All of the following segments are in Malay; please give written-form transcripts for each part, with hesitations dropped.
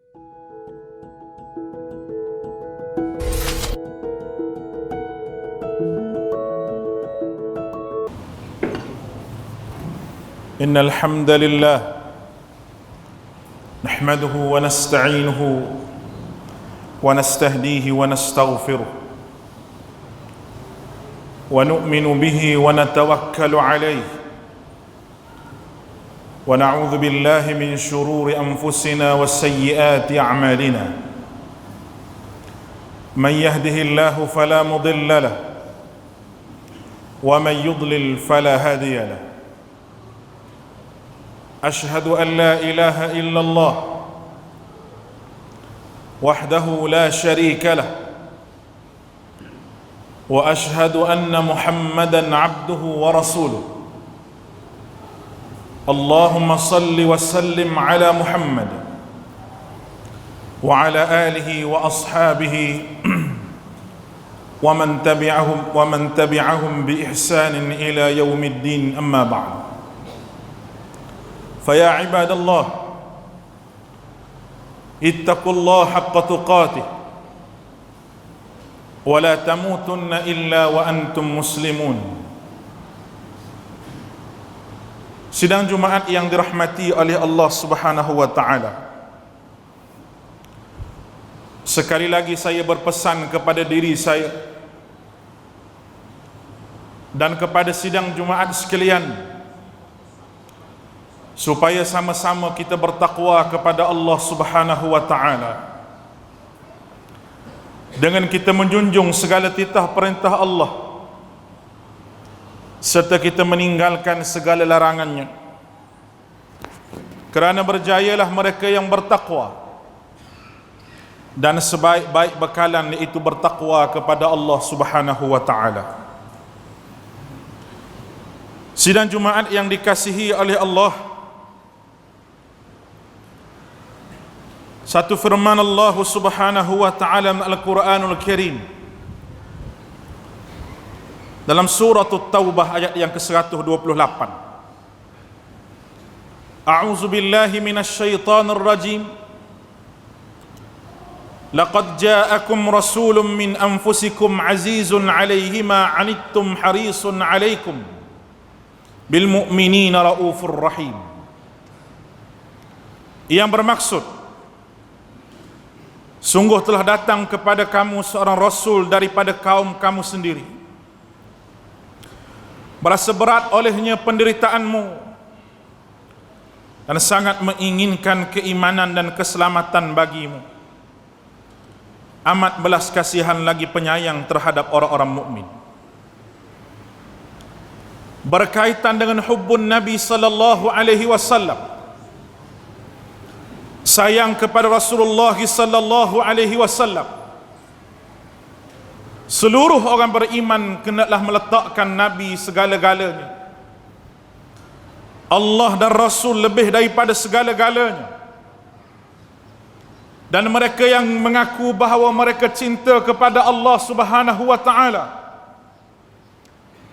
إن الحمد لله نحمده ونستعينه ونستهديه ونستغفره ونؤمن به ونتوكل عليه ونعوذ بالله من شرور أنفسنا وسيئات أعمالنا من يهده الله فلا مضل له ومن يضلل فلا هادي له أشهد أن لا إله إلا الله وحده لا شريك له وأشهد أن محمدًا عبده ورسوله اللهم صل وسلم على محمد وعلى آله وأصحابه ومن تبعهم بإحسان إلى يوم الدين أما بعد فيا عباد الله اتقوا الله حق تقاته ولا تموتن إلا وأنتم مسلمون. Sidang Jumaat yang dirahmati oleh Allah Subhanahu wa taala. Sekali lagi saya berpesan kepada diri saya dan kepada sidang Jumaat sekalian supaya sama-sama kita bertakwa kepada Allah Subhanahu wa taala dengan kita menjunjung segala titah perintah Allah serta kita meninggalkan segala larangannya, kerana berjayalah mereka yang bertakwa dan sebaik-baik bekalan iaitu bertakwa kepada Allah Subhanahu wa taala. Sidang Jumaat yang dikasihi oleh Allah, satu firman Allah Subhanahu wa taala dalam Al-Qur'anul Karim dalam surah At-Taubah ayat yang ke-128. A'udzu billahi minasy syaithanir rajim. Laqad ja'akum rasulun min anfusikum 'azizun 'alaihi ma 'anittum harisun 'alaikum bil mu'minina raufur rahim. Yang bermaksud, sungguh telah datang kepada kamu seorang rasul daripada kaum kamu sendiri. Berasa berat olehnya penderitaanmu dan sangat menginginkan keimanan dan keselamatan bagimu. Amat belas kasihan lagi penyayang terhadap orang-orang mukmin. Berkaitan dengan hubbun Nabi sallallahu alaihi wasallam, sayang kepada Rasulullah sallallahu alaihi wasallam, seluruh orang beriman hendaklah meletakkan Nabi segala-galanya. Allah dan Rasul lebih daripada segala-galanya. Dan mereka yang mengaku bahawa mereka cinta kepada Allah Subhanahu wa taala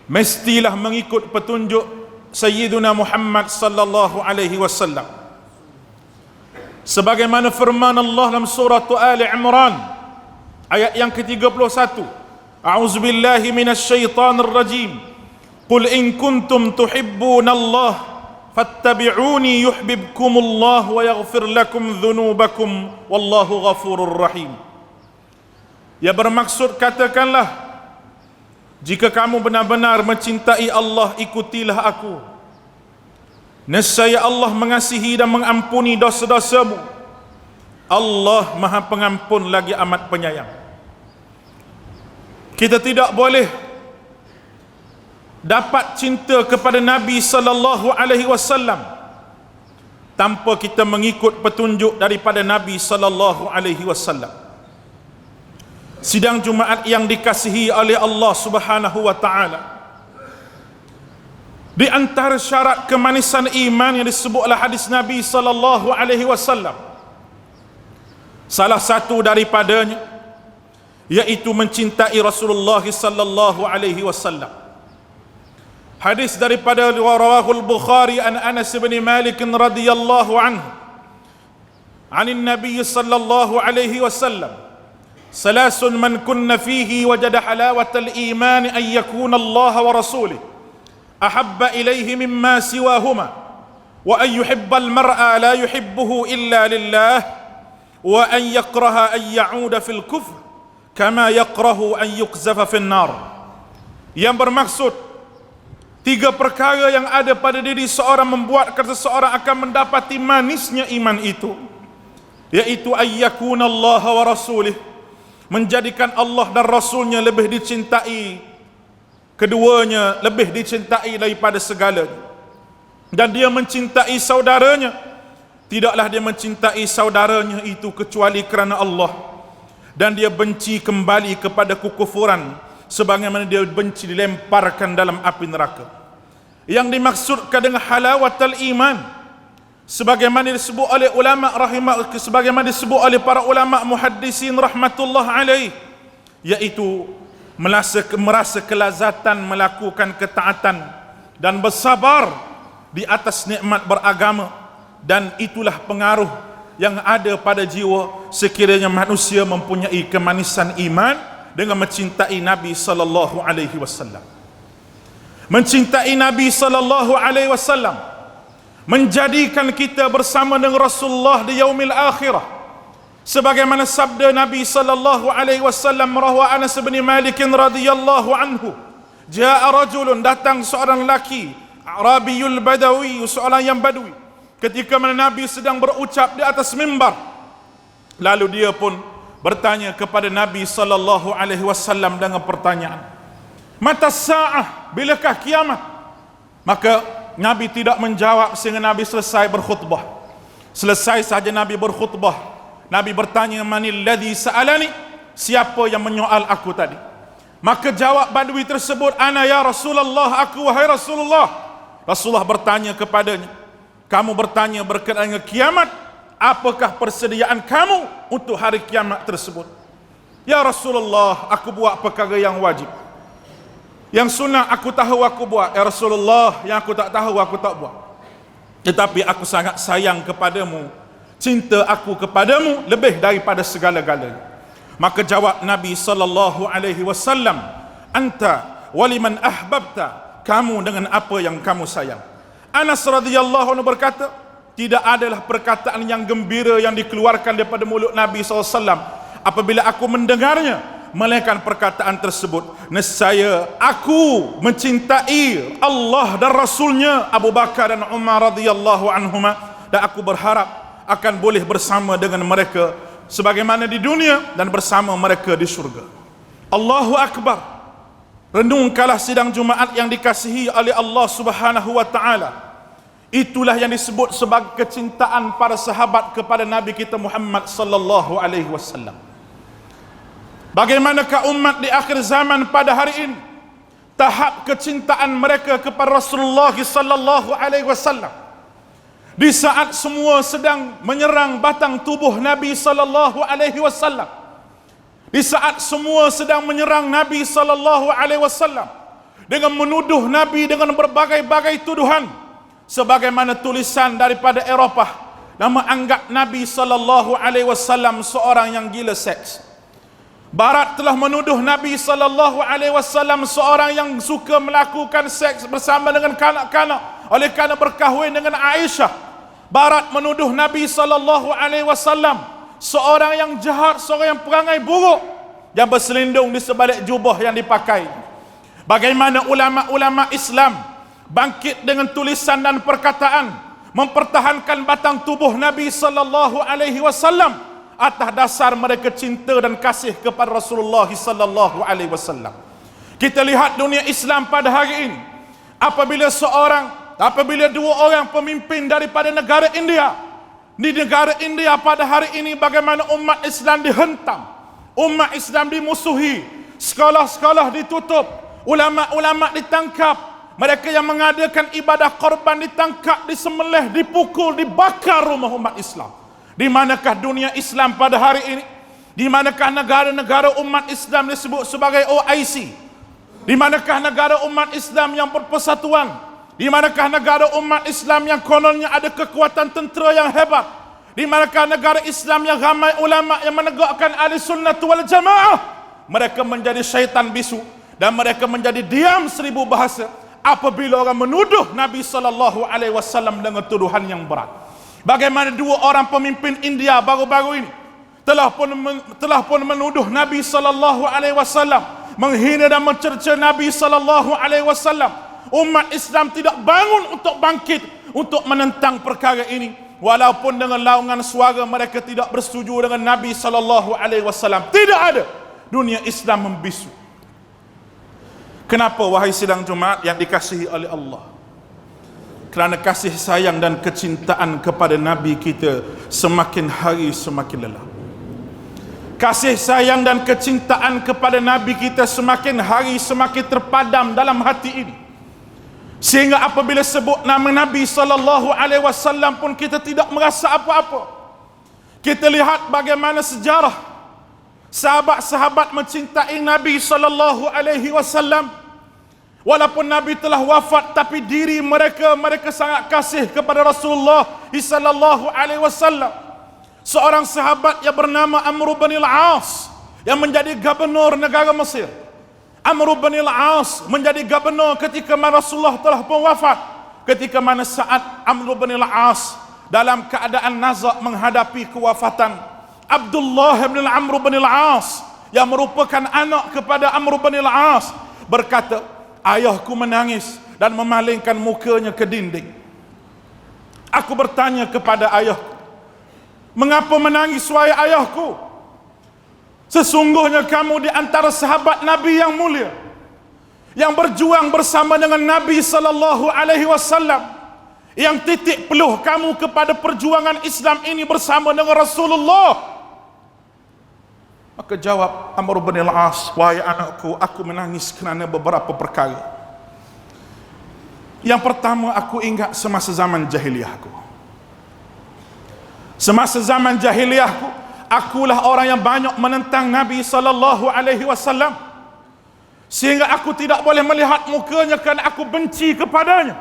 mestilah mengikut petunjuk Sayyiduna Muhammad sallallahu alaihi wasallam. Sebagaimana firman Allah dalam surah Ali Imran ayat yang ke-31, A'udzu billahi minasy syaithanir rajim. Qul in kuntum tuhibbunallaha fattabi'uni yuhibbukumullah wa yaghfir lakum dhunubakum wallahu ghafurur rahim. Ya, bermaksud katakanlah, jika kamu benar-benar mencintai Allah, ikutilah aku. Nescaya Allah mengasihi dan mengampuni dosa-dosamu. Allah Maha Pengampun lagi amat penyayang. Kita tidak boleh dapat cinta kepada Nabi sallallahu alaihi wasallam tanpa kita mengikut petunjuk daripada Nabi sallallahu alaihi wasallam. Sidang Jumaat yang dikasihi oleh Allah Subhanahu wa taala, di antara syarat kemanisan iman yang disebut oleh hadis Nabi sallallahu alaihi wasallam, salah satu daripadanya yaitu mencintai Rasulullah sallallahu alaihi wasallam. Hadis daripada rawahul Bukhari an Anas bin Malik radhiyallahu anhu, 'anil Nabi sallallahu alaihi wasallam, salasun man kunna fihi wajada halawatal iman an yakuna Allah wa rasulih ahabba ilaihi mimma siwahuma wa an yuhibbal mar'a la yuhibbuhu illa lillah wa an yakraha an ya'uda fil kufr kama yakrahu an yuqzafa fin nar. Yang bermaksud 3 perkara yang ada pada diri seorang membuatkan seseorang akan mendapati manisnya iman itu, yaitu ayyakuna Allah wa rasulih, menjadikan Allah dan Rasulnya lebih dicintai, keduanya lebih dicintai daripada segalanya, dan dia mencintai saudaranya, tidaklah dia mencintai saudaranya itu kecuali kerana Allah, dan dia benci kembali kepada kekufuran sebagaimana dia benci dilemparkan dalam api neraka. Yang dimaksudkan dengan halawatul iman, sebagaimana disebut oleh ulama sebagaimana disebut oleh para ulama muhaddisin rahmatullah alaih, yaitu merasa kelazatan melakukan ketaatan dan bersabar di atas nikmat beragama, dan itulah pengaruh yang ada pada jiwa sekiranya manusia mempunyai kemanisan iman dengan mencintai Nabi sallallahu alaihi wasallam. Mencintai Nabi sallallahu alaihi wasallam menjadikan kita bersama dengan Rasulullah di yaumil akhirah, sebagaimana sabda Nabi sallallahu alaihi wasallam rahwa Anas bin Malik radhiyallahu anhu, jaa rajulun, datang seorang lelaki Arabiyul Badawi, seorang yang badui, ketika mana Nabi sedang berucap di atas mimbar, lalu dia pun bertanya kepada Nabi sallallahu alaihi wasallam dengan pertanyaan, mata sa'ah, bilakah kiamat? Maka Nabi tidak menjawab sehingga Nabi selesai berkhutbah. Selesai saja Nabi berkhutbah, Nabi bertanya, manil ladzi sa'alani, siapa yang menyoal aku tadi? Maka jawab badui tersebut, ana ya Rasulullah, aku wahai Rasulullah. Rasulullah bertanya kepadanya, kamu bertanya berkaitan dengan kiamat, apakah persediaan kamu untuk hari kiamat tersebut? Ya Rasulullah, aku buat perkara yang wajib, yang sunnah aku tahu aku buat. Ya Rasulullah, yang aku tak tahu aku tak buat. Tetapi aku sangat sayang kepadamu, cinta aku kepadamu lebih daripada segala-galanya. Maka jawab Nabi sallallahu alaihi wasallam, anta waliman ahbabta, kamu dengan apa yang kamu sayang. Anas radhiyallahu anhu berkata, tidak adalah perkataan yang gembira yang dikeluarkan daripada mulut Nabi SAW apabila aku mendengarnya, melainkan perkataan tersebut, nescaya aku mencintai Allah dan Rasulnya, Abu Bakar dan Umar radhiyallahu anhuma, dan aku berharap akan boleh bersama dengan mereka sebagaimana di dunia dan bersama mereka di surga. Allahu Akbar. Renungkanlah sidang Jumaat yang dikasihi oleh Allah Subhanahu wa taala. Itulah yang disebut sebagai kecintaan para sahabat kepada Nabi kita Muhammad sallallahu alaihi wasallam. Bagaimanakah umat di akhir zaman pada hari ini, tahap kecintaan mereka kepada Rasulullah sallallahu alaihi wasallam, di saat semua sedang menyerang batang tubuh Nabi sallallahu alaihi wasallam, di saat semua sedang menyerang Nabi sallallahu alaihi wasallam dengan menuduh Nabi dengan berbagai-bagai tuduhan, sebagaimana tulisan daripada Eropah yang menganggap Nabi sallallahu alaihi wasallam seorang yang gila seks. Barat telah menuduh Nabi sallallahu alaihi wasallam seorang yang suka melakukan seks bersama dengan kanak-kanak oleh kerana berkahwin dengan Aisyah. Barat menuduh Nabi sallallahu alaihi wasallam seorang yang jahat, seorang yang perangai buruk, yang berselindung di sebalik jubah yang dipakai. Bagaimana ulama-ulama Islam bangkit dengan tulisan dan perkataan mempertahankan batang tubuh Nabi sallallahu alaihi wasallam atas dasar mereka cinta dan kasih kepada Rasulullah sallallahu alaihi wasallam. Kita lihat dunia Islam pada hari ini, apabila dua orang pemimpin daripada negara India, di negara India pada hari ini bagaimana umat Islam dihentam, umat Islam dimusuhi, sekolah-sekolah ditutup, ulama-ulama ditangkap, mereka yang mengadakan ibadah korban ditangkap, disembelih, dipukul, dibakar rumah umat Islam. Di manakah dunia Islam pada hari ini? Di manakah negara-negara umat Islam disebut sebagai OIC? Di manakah negara umat Islam yang berpersatuan? Di manakah negara umat Islam yang kononnya ada kekuatan tentera yang hebat? di manakah negara Islam yang ramai ulama yang menegakkan ahli sunnah wal jamaah, mereka menjadi syaitan bisu dan mereka menjadi diam seribu bahasa apabila orang menuduh Nabi SAW dengan tuduhan yang berat. Bagaimana dua orang pemimpin India baru-baru ini telah pun menuduh Nabi SAW, menghina dan mencerca Nabi SAW. Umat Islam tidak bangun untuk bangkit untuk menentang perkara ini, walaupun dengan laungan suara mereka tidak bersetuju dengan Nabi SAW. Tidak ada, dunia Islam membisu. Kenapa wahai sidang Jumaat yang dikasihi oleh Allah? Kerana kasih sayang dan kecintaan kepada Nabi kita semakin hari semakin lelah. Kasih sayang dan kecintaan kepada Nabi kita semakin hari semakin terpadam dalam hati ini, sehingga apabila sebut nama Nabi SAW pun kita tidak merasa apa-apa. Kita lihat bagaimana sejarah sahabat-sahabat mencintai Nabi SAW. Walaupun Nabi telah wafat, tapi diri mereka sangat kasih kepada Rasulullah SAW. Seorang sahabat yang bernama Amr bin al-As yang menjadi gubernur negara Mesir. Amr bin al-As menjadi gubernur ketika mana Rasulullah telah pun wafat. Ketika mana saat Amr bin al-As dalam keadaan nazak menghadapi kewafatan, Abdullah bin Amr bin al-As yang merupakan anak kepada Amr bin al-As berkata, ayahku menangis dan memalingkan mukanya ke dinding. Aku bertanya kepada ayahku, mengapa menangis wahai ayahku? Sesungguhnya kamu di antara sahabat Nabi yang mulia, yang berjuang bersama dengan Nabi SAW, yang titik peluh kamu kepada perjuangan Islam ini bersama dengan Rasulullah. Maka jawab Amr bin al-As, wahai anakku, aku menangis kerana beberapa perkara. Yang pertama, aku ingat semasa zaman jahiliahku. Semasa zaman jahiliahku, akulah orang yang banyak menentang Nabi SAW, sehingga aku tidak boleh melihat mukanya kerana aku benci kepadanya.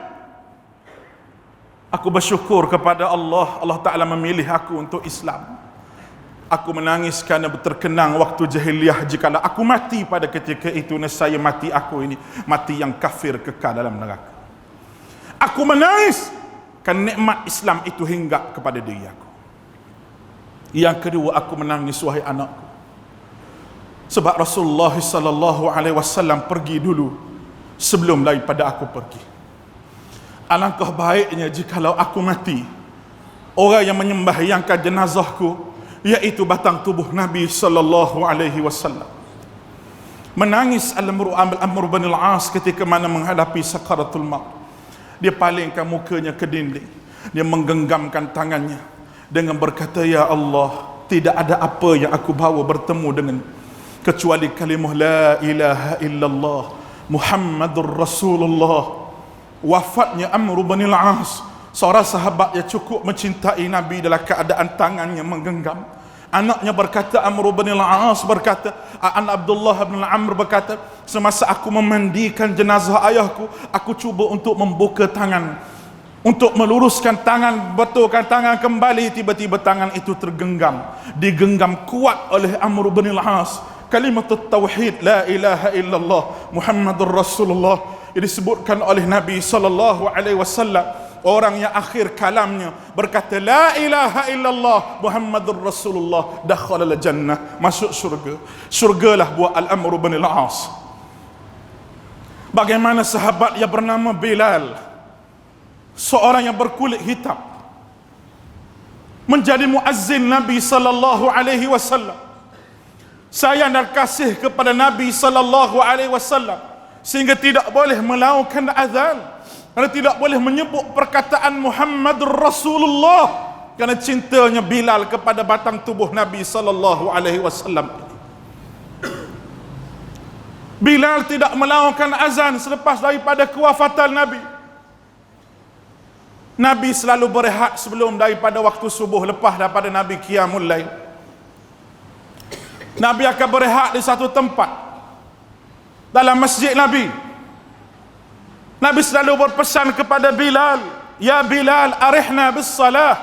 Aku bersyukur kepada Allah Ta'ala memilih aku untuk Islam. Aku menangis kerana terkenang waktu jahiliah, jikalau aku mati pada ketika itu, nescaya mati aku ini mati yang kafir kekal dalam neraka. Aku menangis kerana nikmat Islam itu hinggap kepada diri aku. Yang kedua, aku menangis wahai anakku, sebab Rasulullah SAW pergi dulu sebelum daripada aku pergi. Alangkah baiknya jikalau aku mati, orang yang menyembahyangkan jenazahku yaitu batang tubuh Nabi SAW. Menangis Amr bin al-As ketika mana menghadapi sakaratul maut. Dia palingkan mukanya ke dinding, dia menggenggamkan tangannya dengan berkata, ya Allah, tidak ada apa yang aku bawa bertemu dengan kecuali kalimah la ilaha illallah Muhammadur Rasulullah. Wafatnya Amr bin al-As, seorang sahabat yang cukup mencintai Nabi, dalam keadaan tangannya menggenggam. Anaknya berkata, Amr bin al-As berkata, Abdullah bin Amr berkata, semasa aku memandikan jenazah ayahku, aku cuba untuk membuka tangan, untuk meluruskan tangan, betulkan tangan kembali. Tiba-tiba tangan itu tergenggam, digenggam kuat oleh Amr bin al-As. Kalimat tauhid la ilaha illallah Muhammadur Rasulullah disebutkan oleh Nabi SAW. Orang yang akhir kalamnya berkata la ilaha illallah Muhammadur Rasulullah dakhala al-jannah, masuk syurga. Syurgalah buat Al-Amr bin al-As. Bagaimana sahabat yang bernama Bilal, seorang yang berkulit hitam, menjadi muazzin Nabi SAW. Sayang dan kasih kepada Nabi SAW sehingga tidak boleh melakukan azan, kerana tidak boleh menyebut perkataan Muhammadur Rasulullah, kerana cintanya Bilal kepada batang tubuh Nabi SAW. Bilal tidak melakukan azan selepas daripada kewafatan Nabi. Nabi selalu berehat sebelum daripada waktu subuh, lepas daripada Nabi qiyamul lail. Nabi akan berehat di satu tempat dalam masjid Nabi. Nabi selalu berpesan kepada Bilal, ya Bilal, arihna bis salah,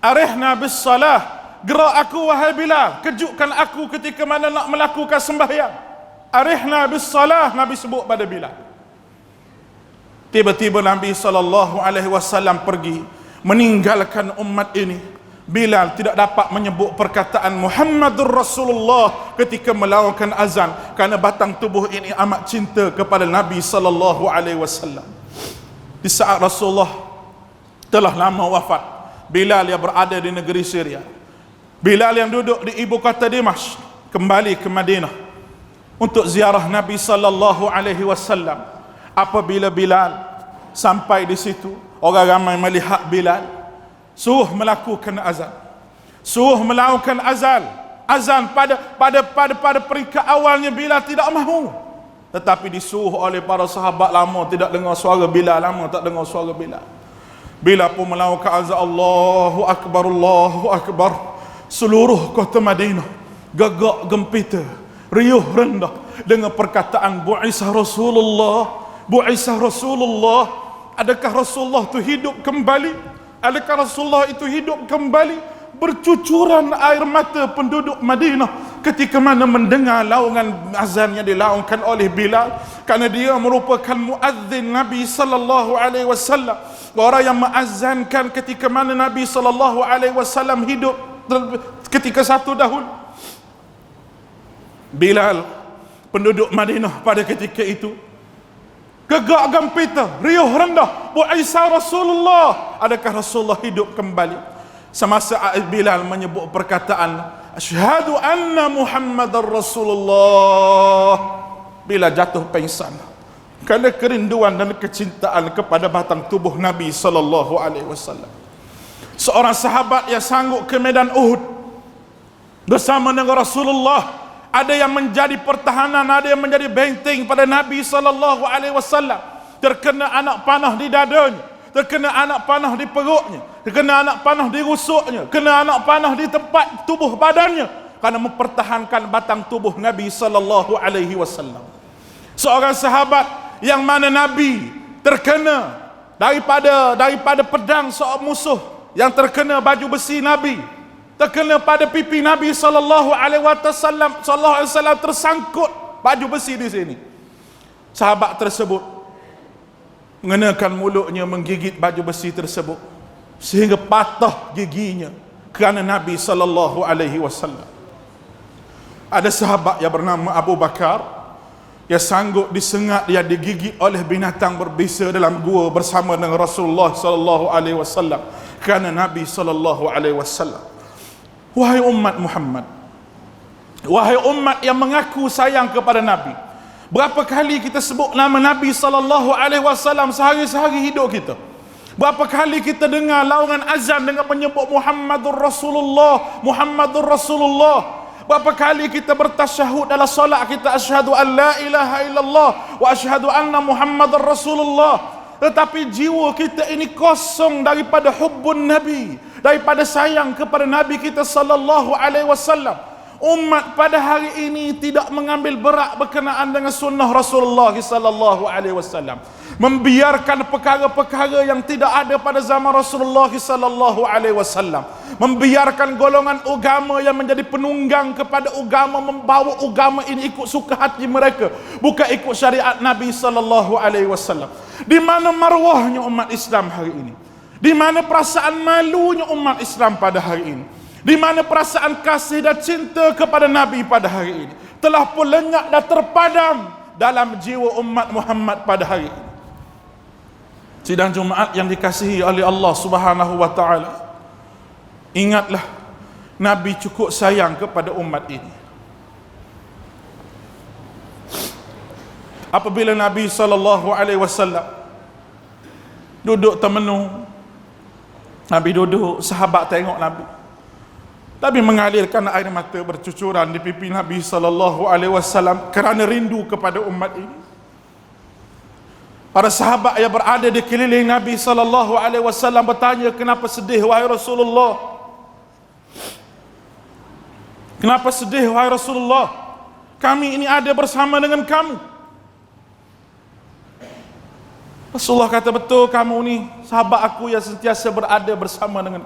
Arihna bis salah. Gerak aku wahai Bilal, kejutkan aku ketika mana nak melakukan sembahyang. Arihna bis salah, Nabi sebut pada Bilal. Tiba-tiba Nabi SAW pergi meninggalkan umat ini. Bilal tidak dapat menyebut perkataan Muhammadur Rasulullah ketika melakukan azan, kerana batang tubuh ini amat cinta kepada Nabi SAW. Di saat Rasulullah telah lama wafat, Bilal yang berada di negeri Syria, Bilal yang duduk di ibu kota Dimash, kembali ke Madinah untuk ziarah Nabi SAW. Apabila Bilal sampai di situ, orang ramai melihat Bilal, suruh melakukan azan, suruh melakukan azan pada peringkat awalnya Bilal tidak mahu, tetapi disuruh oleh para sahabat. Lama tidak dengar suara Bilal, lama tak dengar suara Bilal. Bilal pun melakukan azan, Allahu Akbar, Allahu Akbar. Seluruh kota Madinah gagak gempita, riuh rendah dengan perkataan Bu'isah Rasulullah, Bu'isah Rasulullah. Adakah Rasulullah itu hidup kembali? Adakah Rasulullah itu hidup kembali? Bercucuran air mata penduduk Madinah ketika mana mendengar laungan azan yang dilaungkan oleh Bilal, kerana dia merupakan muazzin Nabi SAW, orang yang mengazankan ketika mana Nabi SAW hidup ketika satu dahulu. Bilal, penduduk Madinah pada ketika itu gegak gempita, riuh rendah, Bu'isah Rasulullah, adakah Rasulullah hidup kembali? Semasa Bilal menyebut perkataan asyhadu anna Muhammadar Rasulullah, Bilal jatuh pingsan kerana kerinduan dan kecintaan kepada batang tubuh Nabi SAW. Seorang sahabat yang sanggup ke medan Uhud bersama dengan Rasulullah, ada yang menjadi pertahanan, ada yang menjadi benteng pada Nabi SAW. Terkena anak panah di dadanya, terkena anak panah di perutnya, terkena anak panah di rusuknya, kena anak panah di tempat tubuh badannya, kerana mempertahankan batang tubuh Nabi SAW. Seorang sahabat yang mana Nabi terkena daripada pedang seorang musuh, yang terkena baju besi Nabi, terkena pada pipi Nabi SAW, tersangkut baju besi di sini. Sahabat tersebut mengenakan mulutnya menggigit baju besi tersebut sehingga patah giginya kerana Nabi SAW. Ada sahabat yang bernama Abu Bakar yang sanggup disengat, dia digigit oleh binatang berbisa dalam gua bersama dengan Rasulullah SAW kerana Nabi SAW. Wahai umat Muhammad, wahai umat yang mengaku sayang kepada Nabi, berapa kali kita sebut nama Nabi SAW sehari-hari hidup kita? Berapa kali kita dengar laungan azan dengan menyebut Muhammadur Rasulullah, Muhammadur Rasulullah? Berapa kali kita bertasyahud dalam solat kita, asyhadu an la ilaha illallah wa asyhadu anna Muhammadar Rasulullah, tetapi jiwa kita ini kosong daripada hubbun Nabi, daripada sayang kepada Nabi kita SAW. Umat pada hari ini tidak mengambil berat berkenaan dengan sunnah Rasulullah SAW, membiarkan perkara-perkara yang tidak ada pada zaman Rasulullah SAW, membiarkan golongan agama yang menjadi penunggang kepada agama membawa agama ini ikut suka hati mereka, bukan ikut syariat Nabi SAW. Di mana marwahnya umat Islam hari ini? Di mana perasaan malunya umat Islam pada hari ini? Di mana perasaan kasih dan cinta kepada Nabi pada hari ini? Telah pun lenyap dan terpadam dalam jiwa umat Muhammad pada hari ini. Sidang Jumaat yang dikasihi oleh Allah Subhanahu wa taala, ingatlah Nabi cukup sayang kepada umat ini. Apabila Nabi SAW duduk termenung, Nabi duduk, sahabat tengok Nabi, Nabi mengalirkan air mata bercucuran di pipi Nabi SAW kerana rindu kepada umat ini. Para sahabat yang berada di keliling Nabi SAW bertanya, kenapa sedih wahai Rasulullah? Kenapa sedih wahai Rasulullah? Kami ini ada bersama dengan kamu. Rasulullah kata, betul, kamu ni sahabat aku yang sentiasa berada bersama dengan.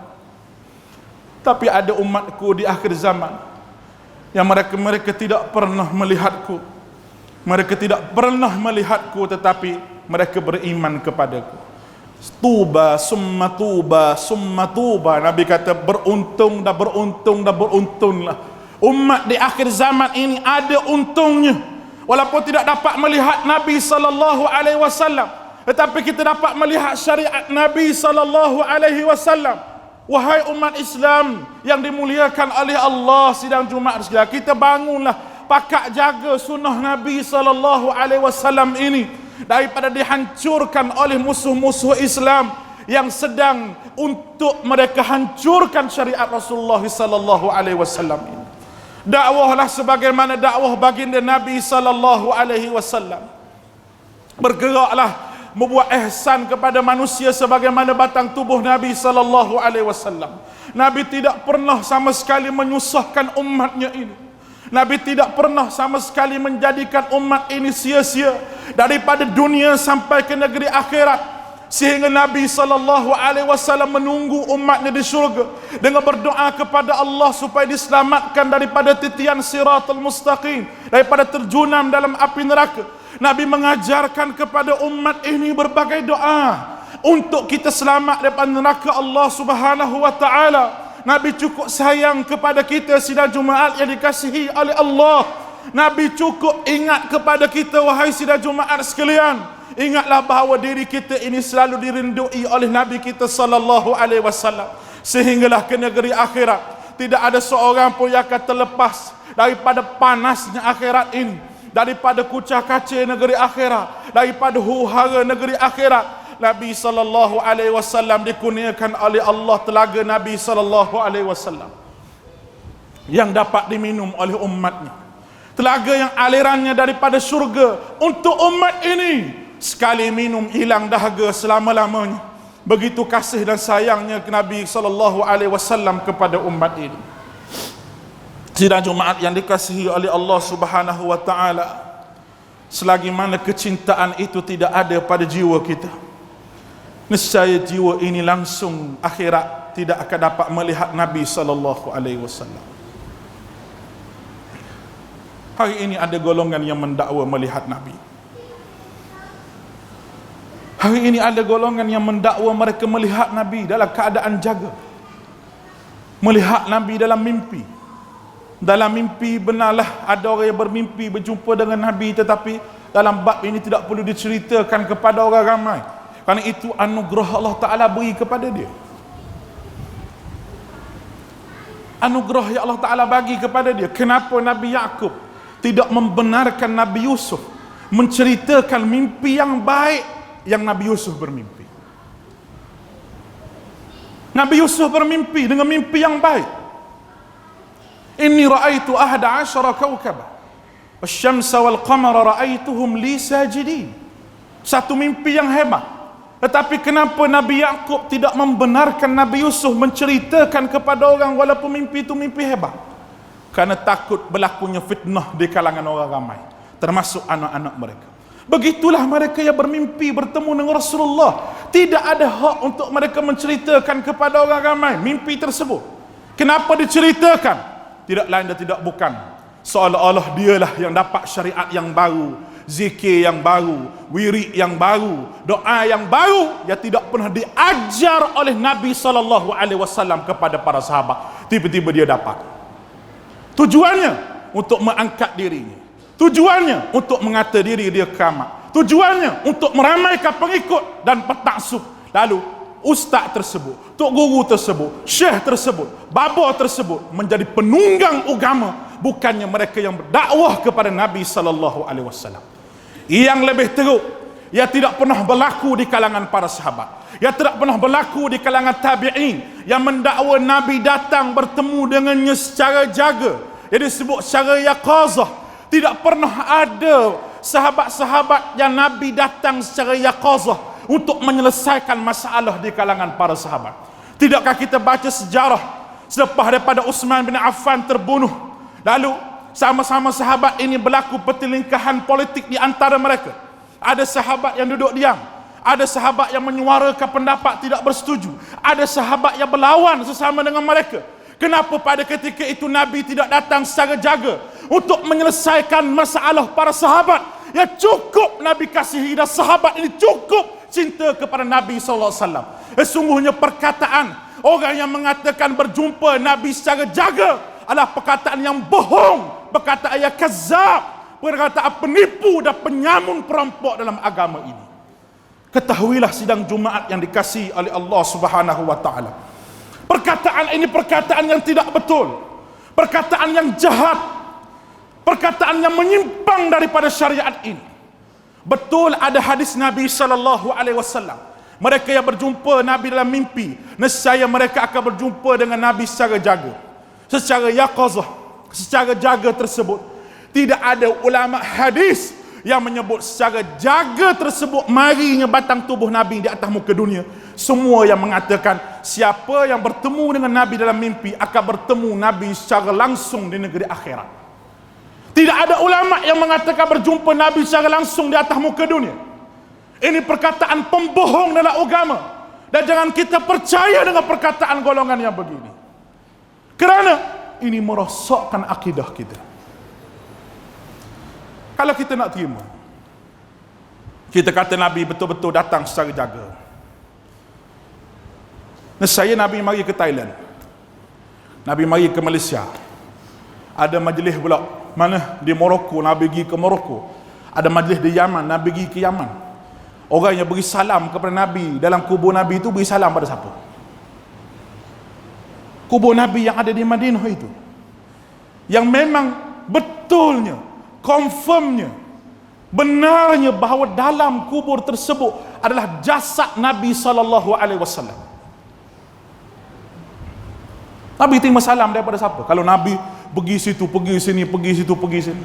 Tapi ada umatku di akhir zaman yang mereka tidak pernah melihatku. Mereka tidak pernah melihatku, tetapi mereka beriman kepadaku. Tuba summa tuba summa tuba. Nabi kata beruntung dan beruntung dan beruntunglah. Umat di akhir zaman ini ada untungnya. Walaupun tidak dapat melihat Nabi sallallahu alaihi wasallam, tetapi kita dapat melihat syariat Nabi sallallahu alaihi wasallam. Wahai umat Islam yang dimuliakan oleh Allah, sidang Jumaat sekalian, kita bangunlah pakak jaga sunnah Nabi sallallahu alaihi wasallam ini daripada dihancurkan oleh musuh-musuh Islam yang sedang untuk mereka hancurkan syariat Rasulullah sallallahu alaihi wasallam ini. Dakwahlah sebagaimana dakwah baginda Nabi sallallahu alaihi wasallam. Bergeraklah membuat ihsan kepada manusia sebagaimana batang tubuh Nabi sallallahu alaihi wasallam. Nabi tidak pernah sama sekali menyusahkan umatnya ini. Nabi tidak pernah sama sekali menjadikan umat ini sia-sia daripada dunia sampai ke negeri akhirat. Sehingga Nabi sallallahu alaihi wasallam menunggu umatnya di syurga dengan berdoa kepada Allah supaya diselamatkan daripada titian siratal mustaqim, daripada terjunam dalam api neraka. Nabi mengajarkan kepada umat ini berbagai doa untuk kita selamat daripada neraka Allah Subhanahu wa taala. Nabi cukup sayang kepada kita sidang Jumaat yang dikasihi oleh Allah. Nabi cukup ingat kepada kita, wahai sidang Jumaat sekalian, ingatlah bahawa diri kita ini selalu dirindui oleh Nabi kita sallallahu alaihi wasallam. Sehinggalah ke negeri akhirat tidak ada seorang pun yang akan terlepas daripada panasnya akhirat ini, daripada kucak kacir negeri akhirat, daripada huru-hara negeri akhirat. Nabi sallallahu alaihi wasallam dikurniakan oleh Allah telaga Nabi sallallahu alaihi wasallam yang dapat diminum oleh umatnya. Telaga yang alirannya daripada syurga untuk umat ini. Sekali minum hilang dahaga selama-lamanya. Begitu kasih dan sayangnya Nabi sallallahu alaihi wasallam kepada umat ini. Sidang Jumaat yang dikasihi oleh Allah Subhanahu wa taala, selagi mana kecintaan itu tidak ada pada jiwa kita, nescaya jiwa ini langsung akhirat tidak akan dapat melihat Nabi sallallahu alaihi wasallam. Hari ini ada golongan yang mendakwa melihat Nabi. Hari ini ada golongan yang mendakwa mereka melihat Nabi dalam keadaan jaga. Melihat Nabi dalam mimpi. Dalam mimpi benarlah ada orang yang bermimpi berjumpa dengan Nabi, tetapi dalam bab ini tidak perlu diceritakan kepada orang ramai. Kerana itu anugerah Allah Ta'ala beri kepada dia. Anugerah yang Allah Ta'ala bagi kepada dia. Kenapa Nabi Yaqub tidak membenarkan Nabi Yusuf menceritakan mimpi yang baik yang Nabi Yusuf bermimpi? Nabi Yusuf bermimpi dengan mimpi yang baik. Inni ra'aitu ahada asyara kawkaba wasyamsa wal qamara ra'aituhum li sajidin. Satu mimpi yang hebat. Tetapi kenapa Nabi Yaqub tidak membenarkan Nabi Yusuf menceritakan kepada orang walaupun mimpi itu mimpi hebat? Karena takut berlakunya fitnah di kalangan orang ramai, termasuk anak-anak mereka. Begitulah mereka yang bermimpi bertemu dengan Rasulullah. Tidak ada hak untuk mereka menceritakan kepada orang ramai mimpi tersebut. Kenapa diceritakan? Tidak lain dan tidak bukan, seolah-olah dialah yang dapat syariat yang baru, zikir yang baru, wirid yang baru, doa yang baru yang tidak pernah diajar oleh Nabi SAW kepada para sahabat. Tiba-tiba dia dapat. Tujuannya untuk mengangkat dirinya. Tujuannya untuk mengata diri dia keramat. Tujuannya untuk meramaikan pengikut dan petaksub. Lalu ustaz tersebut, tok guru tersebut, syekh tersebut, baba tersebut menjadi penunggang agama, bukannya mereka yang berdakwah kepada Nabi sallallahu alaihi wasallam. Yang lebih teruk, ia tidak pernah berlaku di kalangan para sahabat. Ia tidak pernah berlaku di kalangan tabi'in yang mendakwa Nabi datang bertemu dengannya secara jaga. Ia disebut secara yaqazah. Tidak pernah ada sahabat-sahabat yang Nabi datang secara yaqazah untuk menyelesaikan masalah di kalangan para sahabat. Tidakkah kita baca sejarah selepas daripada Uthman bin Affan terbunuh, lalu sama-sama sahabat ini berlaku pertelingkahan politik di antara mereka. Ada sahabat yang duduk diam, ada sahabat yang menyuarakan pendapat tidak bersetuju, ada sahabat yang berlawan sesama dengan mereka. Kenapa pada ketika itu Nabi tidak datang secara jaga untuk menyelesaikan masalah para sahabat? Ya cukup Nabi kasihi, dan sahabat ini cukup cinta kepada Nabi SAW. Sesungguhnya perkataan orang yang mengatakan berjumpa Nabi secara jaga adalah perkataan yang bohong, perkataan yang kazab, perkataan penipu dan penyamun perampok dalam agama ini. Ketahuilah sidang Jumaat yang dikasihi oleh Allah Subhanahu wa taala. Perkataan ini perkataan yang tidak betul, perkataan yang jahat, perkataan yang menyimpang daripada syariat ini. Betul ada hadis Nabi sallallahu alaihi wasallam, mereka yang berjumpa Nabi dalam mimpi, nescaya mereka akan berjumpa dengan Nabi secara jaga, secara yaqazah, secara jaga tersebut. Tidak ada ulama hadis yang menyebut secara jaga tersebut marinya batang tubuh Nabi di atas muka dunia. Semua yang mengatakan siapa yang bertemu dengan Nabi dalam mimpi akan bertemu Nabi secara langsung di negeri akhirat. Tidak ada ulama yang mengatakan berjumpa Nabi secara langsung di atas muka dunia. Ini perkataan pembohong dalam agama, dan jangan kita percaya dengan perkataan golongan yang begini, kerana ini merosakkan akidah kita. Kalau kita nak terima, kita kata Nabi betul-betul datang secara jaga. Nescaya Nabi mari ke Thailand, Nabi mari ke Malaysia. Ada majlis pula mana di Morocco, Nabi pergi ke Morocco. Ada majlis di Yaman, Nabi pergi ke Yaman. Orang yang beri salam kepada Nabi dalam kubur Nabi itu beri salam pada siapa? Kubur Nabi yang ada di Madinah itu, yang memang betulnya, confirmnya, benarnya bahawa dalam kubur tersebut adalah jasad Nabi SAW. Nabi terima salam daripada siapa? Kalau Nabi pergi situ, pergi sini, pergi situ, pergi sini.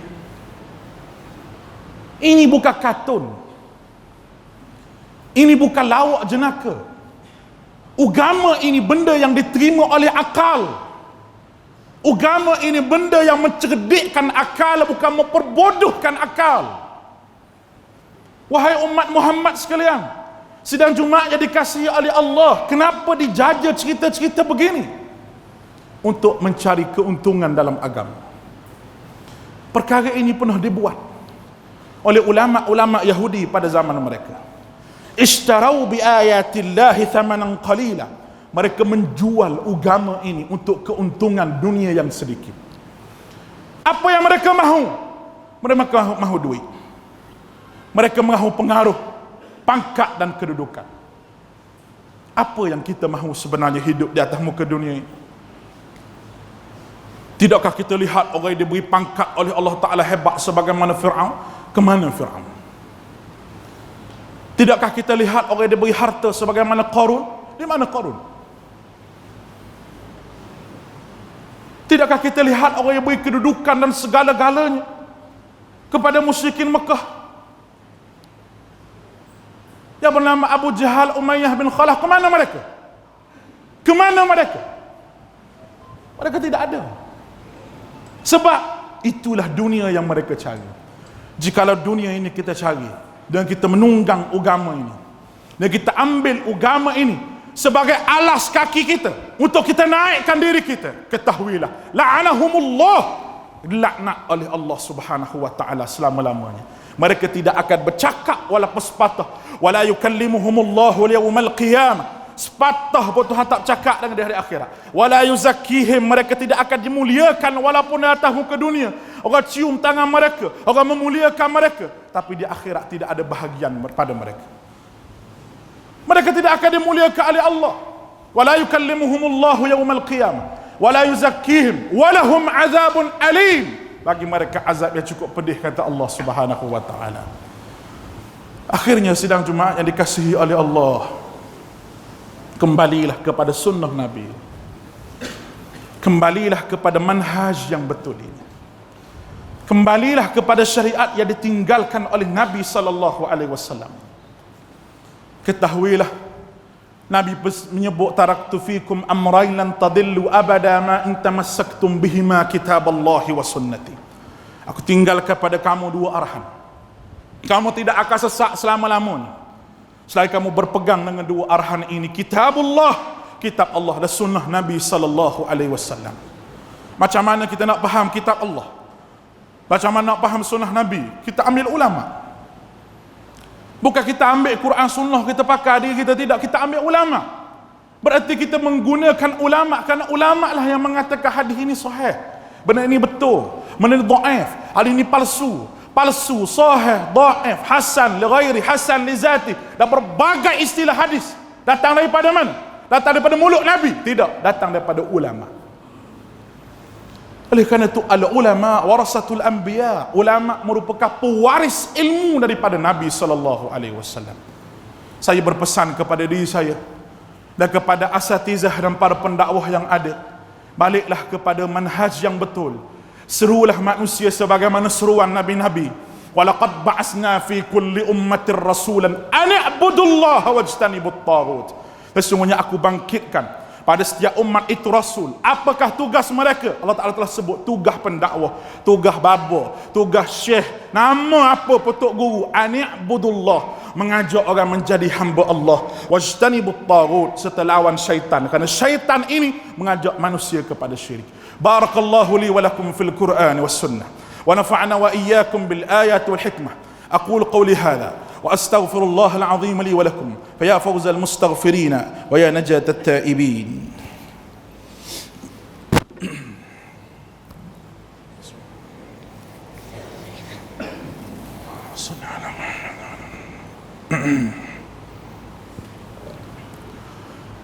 Ini bukan kartun. Ini bukan lawak jenaka. Agama ini benda yang diterima oleh akal. Agama ini benda yang mencerdikkan akal, bukan memperbodohkan akal. Wahai umat Muhammad sekalian, sidang Jumaat yang dikasihi oleh Allah, kenapa dijaja cerita-cerita begini? Untuk mencari keuntungan dalam agama. Perkara ini pernah dibuat oleh ulama-ulama Yahudi pada zaman mereka. Ishtarau bi ayatillahi thamanan qalila. Mereka menjual agama ini untuk keuntungan dunia yang sedikit. Apa yang mereka mahu? Mereka mahu duit. Mereka mahu pengaruh, pangkat dan kedudukan. Apa yang kita mahu sebenarnya hidup di atas muka dunia ini? Tidakkah kita lihat orang yang diberi pangkat oleh Allah Ta'ala hebat sebagaimana Fir'aun? Kemana Fir'aun? Tidakkah kita lihat orang yang diberi harta sebagaimana Qarun? Di mana Qarun? Tidakkah kita lihat orang yang beri kedudukan dan segala-galanya kepada musyrikin Mekah yang bernama Abu Jahal, Umayyah bin Khalaf? Kemana mereka? Kemana mereka? Mereka tidak ada. Sebab itulah dunia yang mereka cari. Jikalau dunia ini kita cari dan kita menunggang agama ini, dan kita ambil agama ini sebagai alas kaki kita untuk kita naikkan diri kita, ketahuilah la'anahumullah, laknat oleh Allah Subhanahu wa taala selama-lamanya. Mereka tidak akan bercakap walaupun sepatah, wala yukallimuhumullahu yaumal qiyamah, sepatah pun Tuhan tak cakap dengan di hari akhirat. Wala yuzakkihim, mereka tidak akan dimuliakan walaupun di atas muka dunia orang cium tangan mereka, orang memuliakan mereka, tapi di akhirat tidak ada bahagian pada mereka. Mereka tidak akan dimuliakan oleh Allah. Wala yukallimuhumullahu yaumal qiyamah wala yuzakkihim walahum azabun alim, bagi mereka azab yang cukup pedih, kata Allah Subhanahu wa taala. Akhirnya sidang Jumaat yang dikasihi oleh Allah, kembalilah kepada sunnah Nabi, kembalilah kepada manhaj yang betul ini, kembalilah kepada syariat yang ditinggalkan oleh Nabi SAW. Ketahuilah Nabi menyebut taraktu fikum amrayn lan tadillu abada ma in tamassaktum bihima kitaballahi wa sunnati. Aku tinggal kepada kamu dua arahan, kamu tidak akan sesat selama-lamanya selagi kamu berpegang dengan dua arahan ini, kitabullah, kitab Allah dan sunnah Nabi sallallahu alaihi wasallam. Macam mana kita nak faham kitab Allah? Macam mana nak faham sunnah Nabi? Kita ambil ulama. Bukan kita ambil Quran sunnah kita pakai diri kita, tidak, kita ambil ulama. Berarti kita menggunakan ulama, kerana ulama lah yang mengatakan hadis ini sahih, benda ini betul, benda ini dhaif, hadis ini palsu, sahih, dhaif, hasan li ghairi, hasan li zati, dan berbagai istilah hadis. Datang daripada mana? Datang daripada mulut Nabi? Tidak, datang daripada ulama. Oleh kerana itu, al-ulama warasatul anbiya, ulama merupakan pewaris ilmu daripada Nabi sallallahu alaihi wasallam. Saya berpesan kepada diri saya dan kepada asatizah dan para pendakwah yang ada, baliklah kepada manhaj yang betul. Serulah manusia sebagaimana seruan nabi-nabi. Walaqad ba'asna fi kulli ummatir rasulan an i'budullaha wajtanibut taghut. Sesungguhnya aku bangkitkan pada setiap umat itu rasul. Apakah tugas mereka? Allah Ta'ala telah sebut tugas pendakwah, tugas baba, tugas syekh, nama apa petuk guru, an i'budullah, mengajak orang menjadi hamba Allah, wajtanibut taghut, serta lawan syaitan, kerana syaitan ini mengajak manusia kepada syirik. Barakallahu li wa lakum fil Qur'an was sunnah, wa nafa'na wa iyyakum bil ayati wal hikmah. Aqulu qawli hadha wa astaghfirullah al-azim li wa lakum, fa ya fawz al-mustaghfirin wa ya najat at-taibin.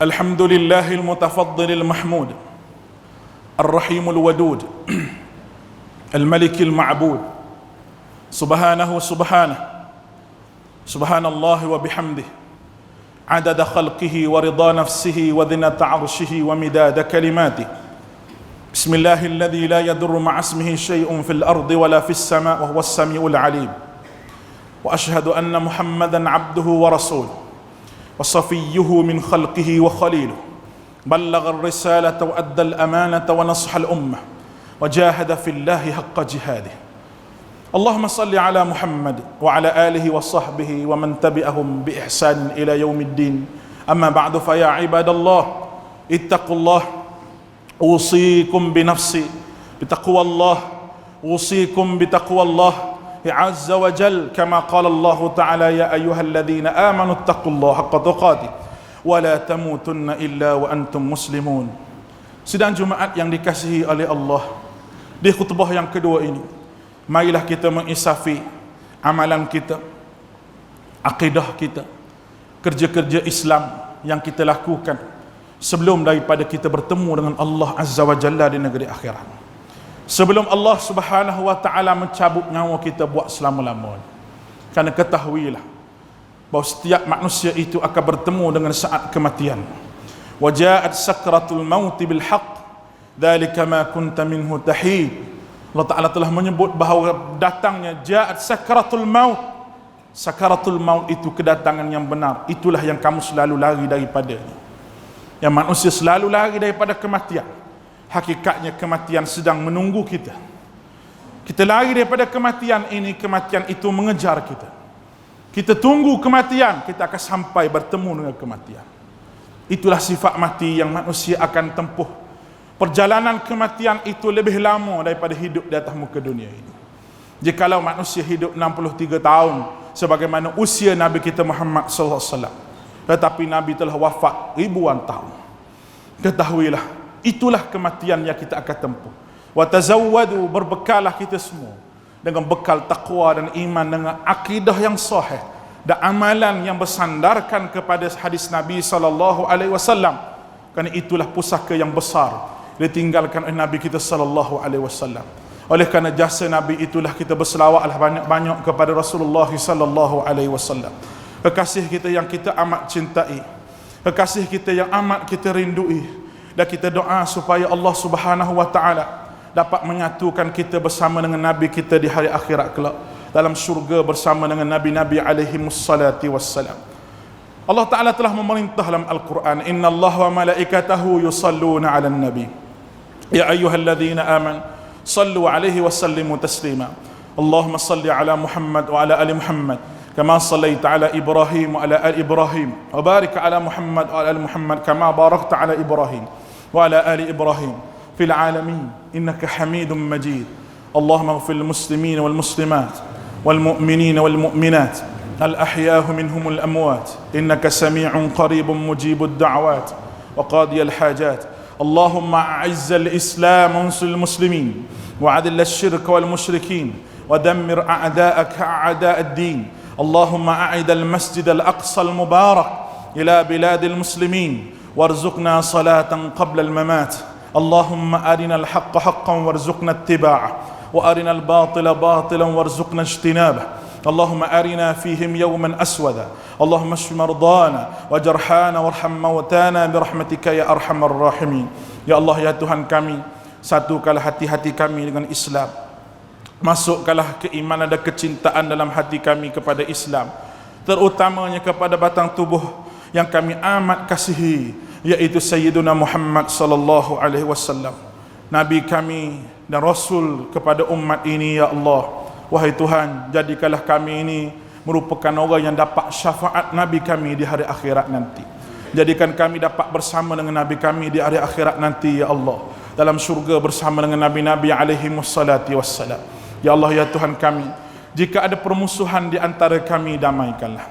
Alhamdulillahil mutafaddilil mahmud, ar-rahimul wadud, al-malikil ma'bud, subhanahu subhanallah wa bihamdih, adada khalqihi wa rida nafsihi wa dhinata arshihi wa midada kalimatihi. Bismillahilladzi la yadurru ma'a ismihi syai'un fil ardi wa la fis sama' wa huwas sami'ul 'alim. Wa ashhadu anna Muhammadan 'abduhu wa rasuluhu wa safiyyuhu min khalqihi wa khaliluhu. Ballagha ar-risalata wa adda al-amanata wa nasaha al-ummah wa jahada fillahi haqqa jihadih. Allahumma salli ala Muhammad wa ala alihi wa sahbihi wa man tabi'ahum bi ihsan ila yaumiddin. Amma ba'du, fa ya ibadallah ittaqullah, usikum bi nafsi bitaqwallah, usikum bitaqwallah azza wa jal, kama qala Allah ta'ala ya ayyuhalladzina amanu ittaqullaha haqqa tuqatih wa la tamutunna illa wa antum muslimun. Sidang Jumaat yang dikasihi oleh Allah, di khutbah yang kedua ini, marilah kita mengisafi amalan kita, akidah kita, kerja-kerja Islam yang kita lakukan sebelum daripada kita bertemu dengan Allah Azza wa Jalla di negeri akhirat. Sebelum Allah Subhanahu wa ta'ala mencabut nyawa kita buat selama-lamanya. Kerana ketahuilah bahawa setiap manusia itu akan bertemu dengan saat kematian. Wa ja'at sakratul mauti bil haqq, dzalika ma kunta minhu tahid. Allah Ta'ala telah menyebut bahawa datangnya ja'at sakratul maut. Sakaratul maut itu kedatangan yang benar. Itulah yang kamu selalu lari daripadanya. Yang manusia selalu lari daripada kematian. Hakikatnya kematian sedang menunggu kita. Kita lari daripada kematian ini, kematian itu mengejar kita. Kita tunggu kematian, kita akan sampai bertemu dengan kematian. Itulah sifat mati yang manusia akan tempuh. Perjalanan kematian itu lebih lama daripada hidup di atas muka dunia ini. Jikalau manusia hidup 63 tahun sebagaimana usia Nabi kita Muhammad sallallahu alaihi wasallam, tetapi Nabi telah wafat ribuan tahun, ketahuilah itulah kematian yang kita akan tempuh. Wa tazawwadu, berbekalah kita semua dengan bekal taqwa dan iman, dengan akidah yang sahih dan amalan yang bersandarkan kepada hadis Nabi sallallahu alaihi wasallam. Kerana itulah pusaka yang besar ditinggalkan oleh Nabi kita sallallahu alaihi wasallam. Oleh kerana jasa Nabi itulah kita berselawatlah banyak-banyak kepada Rasulullah sallallahu alaihi wasallam, kekasih kita yang kita amat cintai, kekasih kita yang amat kita rindui. Dan kita doa supaya Allah Subhanahu wa ta'ala dapat menyatukan kita bersama dengan Nabi kita di hari akhirat kelak dalam syurga bersama dengan Nabi-Nabi alaihimus salati wassalam. Allah Ta'ala telah memerintah dalam Al-Quran, Inna Allah wa malaikatahu yusalluna ala nabi ya ayyuhalladzina aman sallu alaihi wa sallimu taslima. Allahumma salli ala Muhammad wa ala ali Muhammad كما صليت على إبراهيم وعلى آل إبراهيم وبارك على محمد وعلى آل محمد كما باركت على إبراهيم وعلى آل إبراهيم في العالمين إنك حميد مجيد. اللهم اغفر للمسلمين والمسلمات والمؤمنين والمؤمنات الأحياء منهم الأموات إنك سميع قريب مجيب الدعوات وقاضي الحاجات. اللهم أعز الإسلام وانصر المسلمين وأذل الشرك والمشركين ودمر أعداءك أعداء الدين. اللهم أعد المسجد الأقصى المبارك إلى بلاد المسلمين وارزقنا صلاة قبل الممات. اللهم أرنا الحق حقا وارزقنا اتباعه وأرنا الباطل باطلا وارزقنا اجتنابه. اللهم أرنا فيهم يوما أسودا. اللهم اشف مرضانا وجرحانا وارحم موتانا برحمتك يا أرحم الراحمين. Ya Allah, ya Tuhan kami, satukanlah hati-hati kami dengan Islam. Masukkanlah keimanan dan kecintaan dalam hati kami kepada Islam, terutamanya kepada batang tubuh yang kami amat kasihi, yaitu Sayyiduna Muhammad sallallahu alaihi wasallam, Nabi kami dan Rasul kepada umat ini. Ya Allah, wahai Tuhan, jadikanlah kami ini merupakan orang yang dapat syafaat Nabi kami di hari akhirat nanti. Jadikan kami dapat bersama dengan Nabi kami di hari akhirat nanti, ya Allah, dalam syurga bersama dengan Nabi-Nabi alaihi wassalatu wassalam. Ya Allah, ya Tuhan kami, jika ada permusuhan di antara kami, damaikanlah.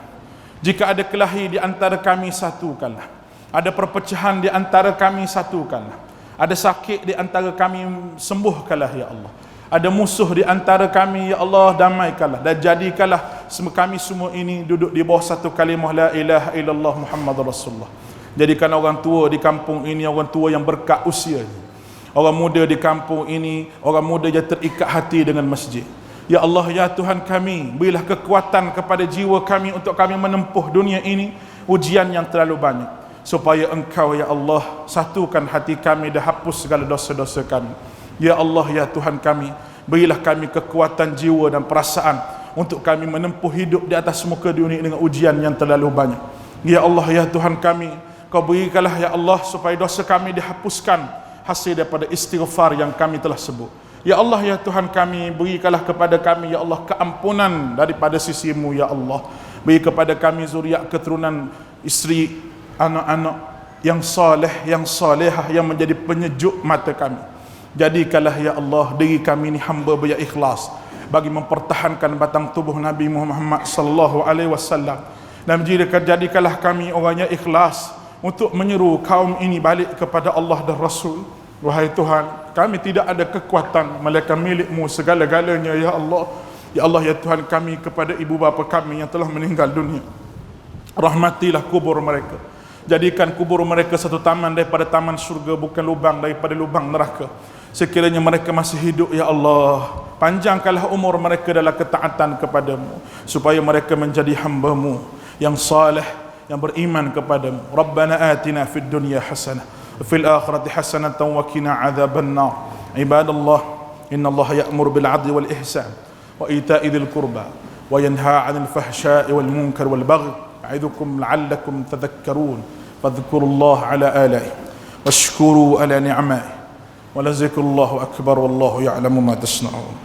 Jika ada kelahi di antara kami, satukanlah. Ada perpecahan di antara kami, satukanlah. Ada sakit di antara kami, sembuhkanlah ya Allah. Ada musuh di antara kami, ya Allah, damaikanlah. Dan jadikanlah kami semua ini duduk di bawah satu kalimah la ilaha illallah Muhammadur Rasulullah. Jadikan orang tua di kampung ini orang tua yang berkat usianya. Orang muda di kampung ini orang muda yang terikat hati dengan masjid. Ya Allah, ya Tuhan kami, berilah kekuatan kepada jiwa kami untuk kami menempuh dunia ini, ujian yang terlalu banyak, supaya Engkau, ya Allah, satukan hati kami dan hapus segala dosa-dosa kami. Ya Allah, ya Tuhan kami, berilah kami kekuatan jiwa dan perasaan untuk kami menempuh hidup di atas muka dunia dengan ujian yang terlalu banyak. Ya Allah, ya Tuhan kami, Kau berikanlah ya Allah supaya dosa kami dihapuskan hasil daripada istighfar yang kami telah sebut. Ya Allah, ya Tuhan kami, berikanlah kepada kami ya Allah keampunan daripada sisi-Mu ya Allah. Beri kepada kami zuriat keturunan, isteri, anak-anak yang saleh, yang salehah, yang menjadi penyejuk mata kami. Jadikanlah ya Allah diri kami ini hamba yang ikhlas bagi mempertahankan batang tubuh Nabi Muhammad sallallahu alaihi wasallam, dan jadikanlah kami orang yang ikhlas untuk menyeru kaum ini balik kepada Allah dan Rasul. Wahai Tuhan, kami tidak ada kekuatan melainkan milik-Mu segala-galanya ya Allah. Ya Allah, ya Tuhan kami, kepada ibu bapa kami yang telah meninggal dunia, rahmatilah kubur mereka. Jadikan kubur mereka satu taman daripada taman syurga, bukan lubang daripada lubang neraka. Sekiranya mereka masih hidup, ya Allah, panjangkanlah umur mereka dalam ketaatan kepada-Mu, supaya mereka menjadi hamba-Mu yang saleh, yang beriman kepada-Mu. Rabbana atina fid dunya hasanah wa fil akhirati hasanatan wa qina adzabannar. Ibadallah, innallaha ya'muru bil 'adli wal ihsan wa ita'i dzil qurba wa yanha 'anil fahsya'i wal munkar wal baghi ya'idukum la'allakum tadhakkarun. Fadhkurullaha 'ala ala'ihi washkuru 'ala ni'amihi ولذكر الله أكبر والله يعلم ما تصنعون.